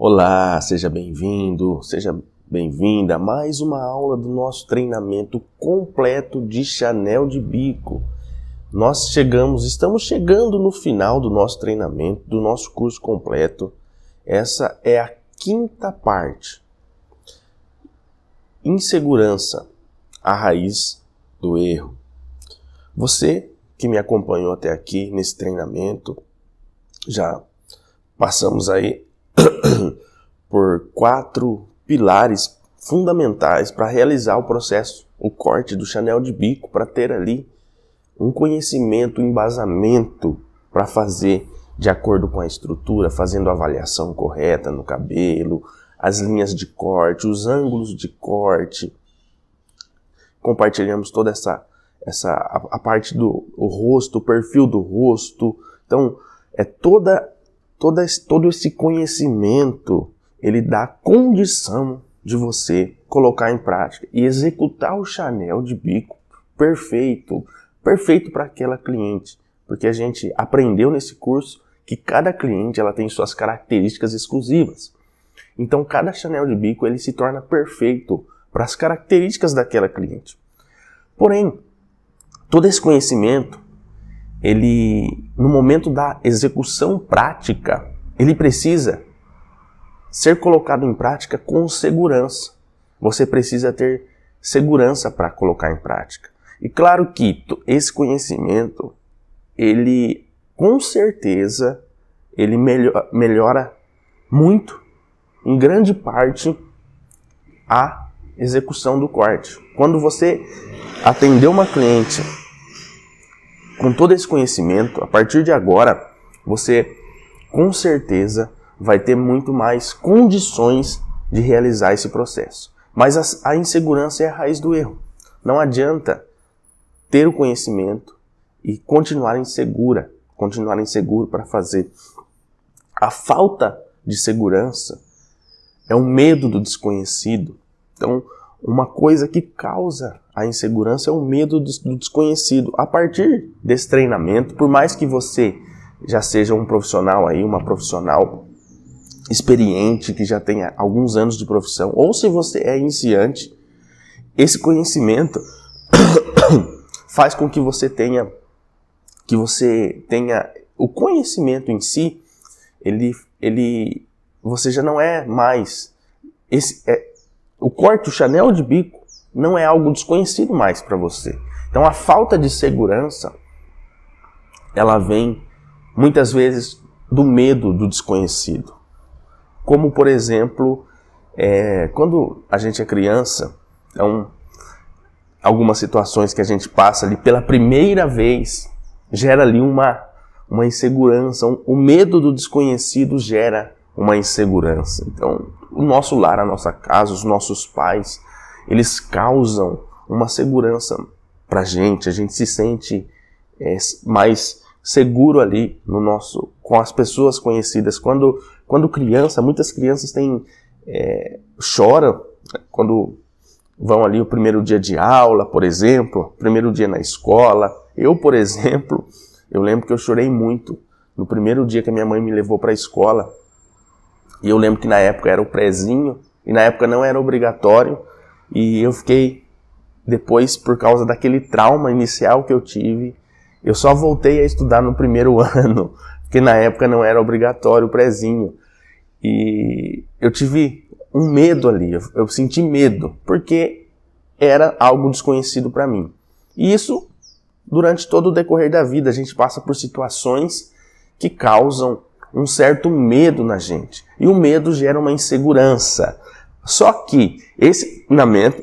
Olá, seja bem-vindo, seja bem-vinda a mais uma aula do nosso treinamento completo de Chanel de Bico. Estamos chegando no final do nosso treinamento, do nosso curso completo. Essa é a quinta parte. Insegurança, a raiz do erro. Você que me acompanhou até aqui nesse treinamento, já passamos aí por 4 pilares fundamentais para realizar o processo, o corte do Chanel de Bico, para ter ali um conhecimento, um embasamento para fazer de acordo com a estrutura, fazendo a avaliação correta no cabelo, as linhas de corte, os ângulos de corte. Compartilhamos toda a parte do rosto, o perfil do rosto. Então, todo esse conhecimento, ele dá condição de você colocar em prática e executar o Chanel de Bico perfeito para aquela cliente. Porque a gente aprendeu nesse curso que cada cliente ela tem suas características exclusivas. Então, cada Chanel de Bico ele se torna perfeito para as características daquela cliente. Porém, todo esse conhecimento, no momento da execução prática, ele precisa ser colocado em prática com segurança. Você precisa ter segurança para colocar em prática. E claro que esse conhecimento, ele com certeza, ele melhora muito, em grande parte, a execução do corte. Quando você atender uma cliente com todo esse conhecimento, a partir de agora, você com certeza vai ter muito mais condições de realizar esse processo. Mas a insegurança é a raiz do erro. Não adianta ter o conhecimento e continuar inseguro para fazer. A falta de segurança é o medo do desconhecido. Então, uma coisa que causa a insegurança é o medo do desconhecido. A partir desse treinamento, por mais que você já seja um profissional aí, uma profissional experiente, que já tenha alguns anos de profissão, ou se você é iniciante, esse conhecimento faz com que você tenha o conhecimento em si, você já não é mais o corte, o Chanel de Bico, não é algo desconhecido mais para você. Então a falta de segurança, ela vem muitas vezes do medo do desconhecido. Como, por exemplo, quando a gente é criança, então, algumas situações que a gente passa ali pela primeira vez, gera ali uma insegurança. O medo do desconhecido gera uma insegurança. Então, o nosso lar, a nossa casa, os nossos pais, eles causam uma segurança pra gente. A gente se sente mais seguro ali com as pessoas conhecidas. Quando criança, muitas crianças choram quando vão ali o primeiro dia de aula, por exemplo, primeiro dia na escola. Eu, por exemplo, eu lembro que eu chorei muito no primeiro dia que a minha mãe me levou para a escola. E eu lembro que na época era o prézinho, e na época não era obrigatório, e eu fiquei, depois, por causa daquele trauma inicial que eu tive, eu só voltei a estudar no primeiro ano, porque na época não era obrigatório o prézinho. E eu tive um medo ali, eu senti medo, porque era algo desconhecido para mim. E isso, durante todo o decorrer da vida, a gente passa por situações que causam um certo medo na gente. E o medo gera uma insegurança. Só que esse treinamento,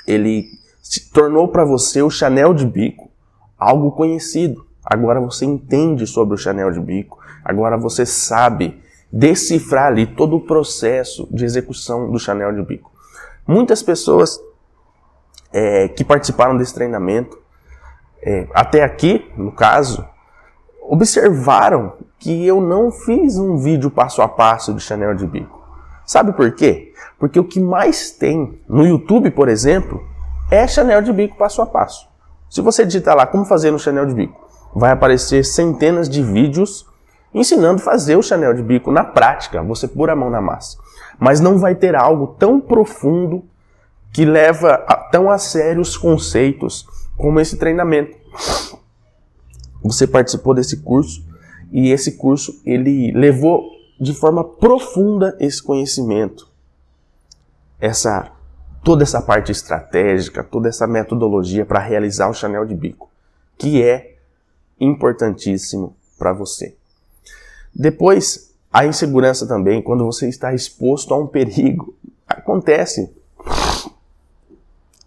ele se tornou para você o Chanel de Bico algo conhecido. Agora você entende sobre o Chanel de Bico. Agora você sabe decifrar ali todo o processo de execução do Chanel de Bico. Muitas pessoas que participaram desse treinamento, até aqui, no caso, observaram que eu não fiz um vídeo passo a passo de Chanel de Bico. Sabe por quê? Porque o que mais tem no YouTube, por exemplo, é Chanel de Bico passo a passo. Se você digitar lá como fazer no Chanel de Bico, vai aparecer centenas de vídeos ensinando a fazer o Chanel de bico na prática, você pôr a mão na massa. Mas não vai ter algo tão profundo que leva tão a sério os conceitos como esse treinamento. Você participou desse curso e esse curso ele levou de forma profunda esse conhecimento, toda essa parte estratégica, toda essa metodologia para realizar o Chanel de bico, que é importantíssimo para você. Depois, a insegurança também, quando você está exposto a um perigo, acontece.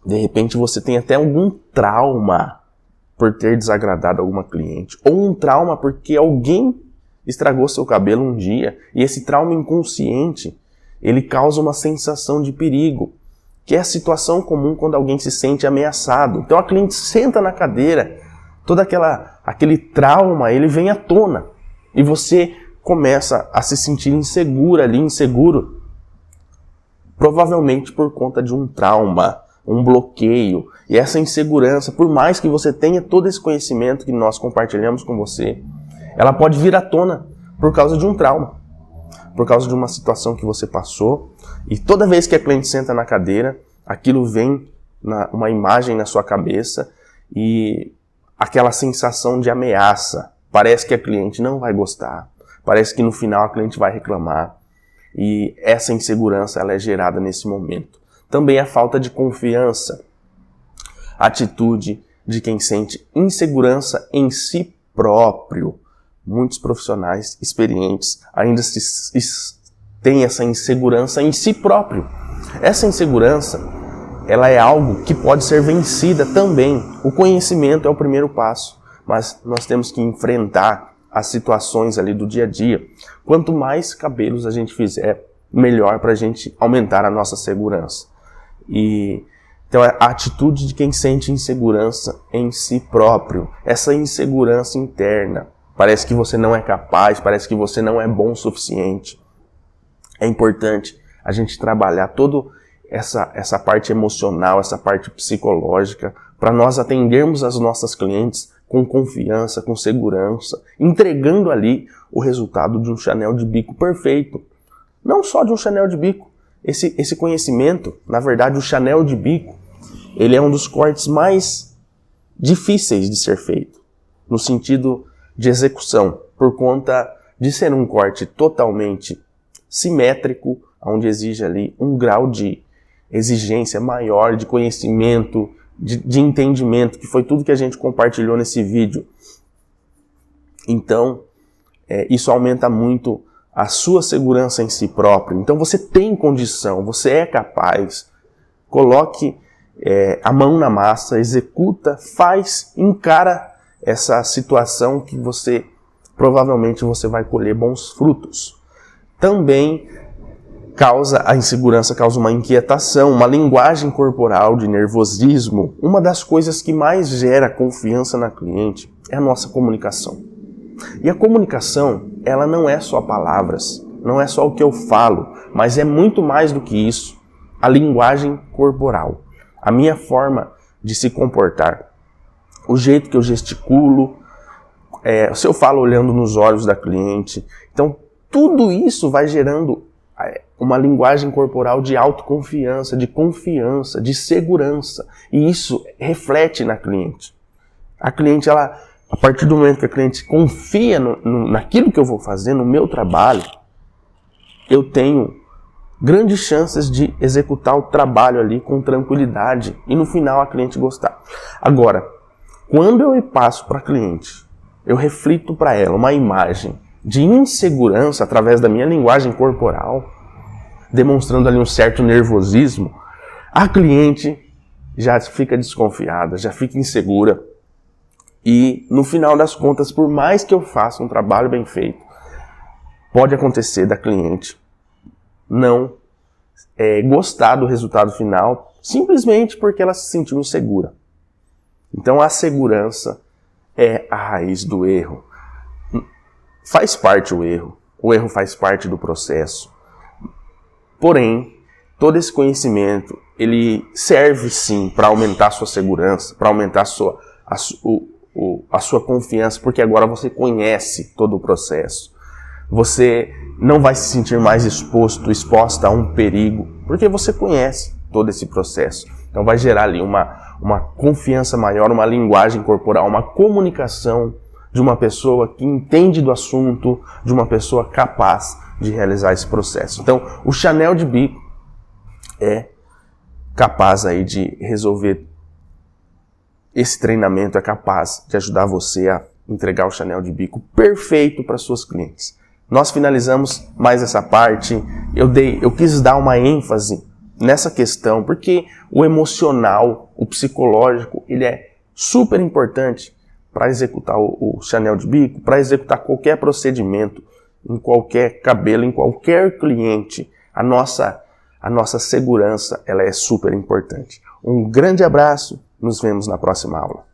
De repente você tem até algum trauma por ter desagradado alguma cliente, ou um trauma porque alguém estragou seu cabelo um dia, e esse trauma inconsciente, ele causa uma sensação de perigo, que é a situação comum quando alguém se sente ameaçado. Então a cliente senta na cadeira, todo aquele trauma, ele vem à tona, e você começa a se sentir insegura ali, inseguro, provavelmente por conta de um trauma, um bloqueio. E essa insegurança, por mais que você tenha todo esse conhecimento que nós compartilhamos com você, ela pode vir à tona por causa de um trauma, por causa de uma situação que você passou. E toda vez que a cliente senta na cadeira, aquilo vem uma imagem na sua cabeça e aquela sensação de ameaça. Parece que a cliente não vai gostar, parece que no final a cliente vai reclamar. E essa insegurança ela é gerada nesse momento. Também a falta de confiança, a atitude de quem sente insegurança em si próprio. Muitos profissionais experientes ainda têm essa insegurança em si próprio. Essa insegurança, ela é algo que pode ser vencida também. O conhecimento é o primeiro passo, mas nós temos que enfrentar as situações ali do dia a dia. Quanto mais cabelos a gente fizer, melhor para a gente aumentar a nossa segurança. Então a atitude de quem sente insegurança em si próprio, essa insegurança interna, parece que você não é capaz, parece que você não é bom o suficiente. É importante a gente trabalhar toda essa parte emocional, essa parte psicológica, para nós atendermos as nossas clientes com confiança, com segurança, entregando ali o resultado de um Chanel de bico perfeito. Não só de um Chanel de bico. Esse conhecimento, na verdade, o Chanel de bico, ele é um dos cortes mais difíceis de ser feito, no sentido de execução, por conta de ser um corte totalmente simétrico, onde exige ali um grau de exigência maior, de conhecimento, de entendimento, que foi tudo que a gente compartilhou nesse vídeo. Então, isso aumenta muito a sua segurança em si próprio. Então você tem condição, você é capaz. Coloque a mão na massa, executa, encara essa situação que provavelmente você vai colher bons frutos. Também a insegurança causa uma inquietação, uma linguagem corporal de nervosismo. Uma das coisas que mais gera confiança na cliente é a nossa comunicação. E a comunicação, ela não é só palavras, não é só o que eu falo, mas é muito mais do que isso. A linguagem corporal, a minha forma de se comportar, o jeito que eu gesticulo, se eu falo olhando nos olhos da cliente. Então, tudo isso vai gerando uma linguagem corporal de autoconfiança, de confiança, de segurança. E isso reflete na cliente. A cliente, a partir do momento que a cliente confia naquilo que eu vou fazer, no meu trabalho, eu tenho grandes chances de executar o trabalho ali com tranquilidade e no final a cliente gostar. Agora, quando eu passo para a cliente, eu reflito para ela uma imagem de insegurança através da minha linguagem corporal, demonstrando ali um certo nervosismo, a cliente já fica desconfiada, já fica insegura. E no final das contas, por mais que eu faça um trabalho bem feito, pode acontecer da cliente não gostar do resultado final, simplesmente porque ela se sentiu insegura. Então a segurança é a raiz do erro. Faz parte o erro faz parte do processo. Porém, todo esse conhecimento, ele serve sim para aumentar a sua segurança, para aumentar a sua confiança, porque agora você conhece todo o processo. Você não vai se sentir mais exposta a um perigo, porque você conhece todo esse processo. Então vai gerar ali uma confiança maior, uma linguagem corporal, uma comunicação de uma pessoa que entende do assunto, de uma pessoa capaz de realizar esse processo. Então, o Chanel de bico é capaz aí de resolver esse treinamento, é capaz de ajudar você a entregar o Chanel de bico perfeito para suas clientes. Nós finalizamos mais essa parte. Eu quis dar uma ênfase nessa questão, porque o emocional, o psicológico, ele é super importante para executar o Chanel de bico, para executar qualquer procedimento, em qualquer cabelo, em qualquer cliente. A nossa segurança, ela é super importante. Um grande abraço, nos vemos na próxima aula.